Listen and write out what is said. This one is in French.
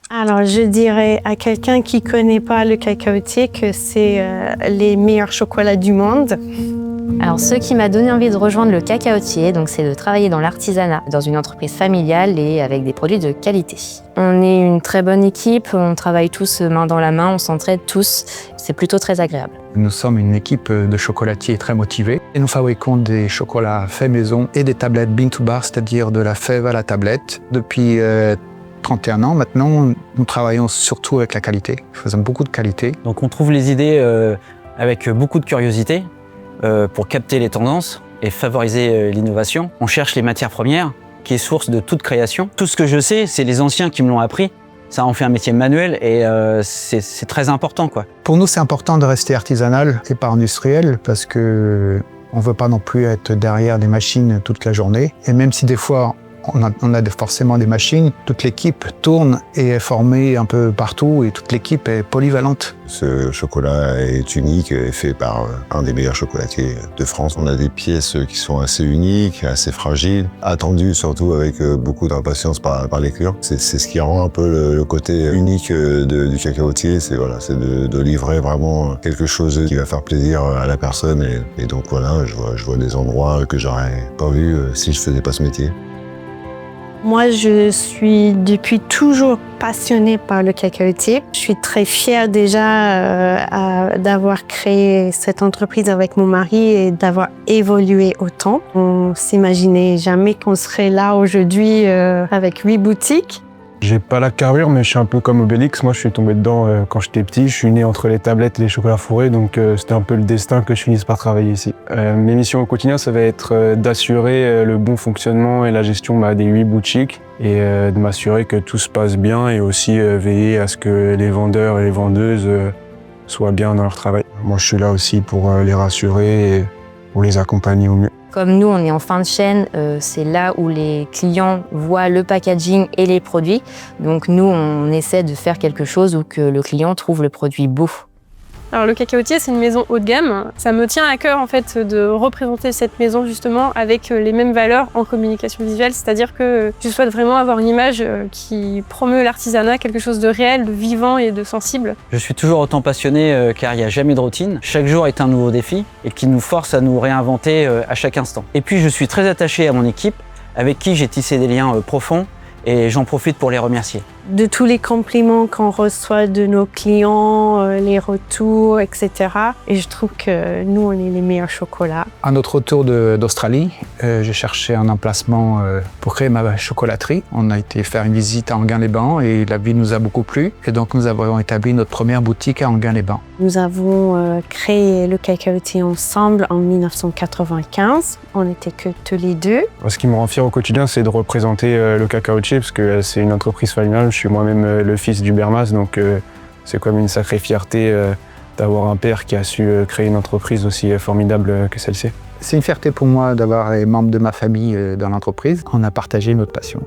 Alors, je dirais à quelqu'un qui ne connaît pas le cacaotier que c'est les meilleurs chocolats du monde. Alors, ce qui m'a donné envie de rejoindre le cacaotier, c'est de travailler dans l'artisanat, dans une entreprise familiale et avec des produits de qualité. On est une très bonne équipe, on travaille tous main dans la main, on s'entraide tous. C'est plutôt très agréable. Nous sommes une équipe de chocolatiers très motivés et nous fabriquons des chocolats faits maison et des tablettes bean to bar, c'est-à-dire de la fève à la tablette. Depuis 31 ans maintenant, nous travaillons surtout avec la qualité. Nous faisons beaucoup de qualité. Donc on trouve les idées avec beaucoup de curiosité pour capter les tendances et favoriser l'innovation. On cherche les matières premières, qui est source de toute création. Tout ce que je sais, c'est les anciens qui me l'ont appris. Ça en fait un métier manuel et c'est très important, quoi. Pour nous, c'est important de rester artisanal et pas industriel parce que on veut pas non plus être derrière des machines toute la journée. Et même si des fois, on a forcément des machines, toute l'équipe tourne et est formée un peu partout et toute l'équipe est polyvalente. Ce chocolat est unique et fait par un des meilleurs chocolatiers de France. On a des pièces qui sont assez uniques, assez fragiles, attendues surtout avec beaucoup d'impatience par les clients. C'est ce qui rend un peu le côté unique du cacaotier, c'est de livrer vraiment quelque chose qui va faire plaisir à la personne. Et donc voilà, je vois des endroits que j'aurais pas vus si je faisais pas ce métier. Moi, je suis depuis toujours passionnée par le cacaotier. Je suis très fière déjà d'avoir créé cette entreprise avec mon mari et d'avoir évolué autant. On s'imaginait jamais qu'on serait là aujourd'hui avec 8 boutiques. J'ai pas la carrure, mais je suis un peu comme Obélix. Moi, je suis tombé dedans quand j'étais petit. Je suis né entre les tablettes et les chocolats fourrés, donc c'était un peu le destin que je finisse par travailler ici. Mes missions au quotidien, ça va être d'assurer le bon fonctionnement et la gestion des 8 boutiques et de m'assurer que tout se passe bien et aussi veiller à ce que les vendeurs et les vendeuses soient bien dans leur travail. Moi, je suis là aussi pour les rassurer et pour les accompagner au mieux. Comme nous, on est en fin de chaîne, c'est là où les clients voient le packaging et les produits. Donc nous, on essaie de faire quelque chose où que le client trouve le produit beau. Alors le cacaotier, c'est une maison haut de gamme. Ça me tient à cœur en fait de représenter cette maison justement avec les mêmes valeurs en communication visuelle, c'est-à-dire que je souhaite vraiment avoir une image qui promeut l'artisanat, quelque chose de réel, de vivant et de sensible. Je suis toujours autant passionné car il n'y a jamais de routine. Chaque jour est un nouveau défi et qui nous force à nous réinventer à chaque instant. Et puis je suis très attaché à mon équipe avec qui j'ai tissé des liens profonds et j'en profite pour les remercier. De tous les compliments qu'on reçoit de nos clients, les retours, etc. Et je trouve que nous, on est les meilleurs chocolats. À notre retour d'Australie, j'ai cherché un emplacement pour créer ma chocolaterie. On a été faire une visite à Enghien-les-Bains et la ville nous a beaucoup plu. Et donc, nous avons établi notre première boutique à Enghien-les-Bains. Nous avons créé le cacaotier ensemble en 1995. On n'était que tous les deux. Ce qui me rend fier au quotidien, c'est de représenter le cacaotier parce que c'est une entreprise familiale. Je suis moi-même le fils d'Hubert Mas, donc c'est comme une sacrée fierté d'avoir un père qui a su créer une entreprise aussi formidable que celle-ci. C'est une fierté pour moi d'avoir les membres de ma famille dans l'entreprise. On a partagé notre passion.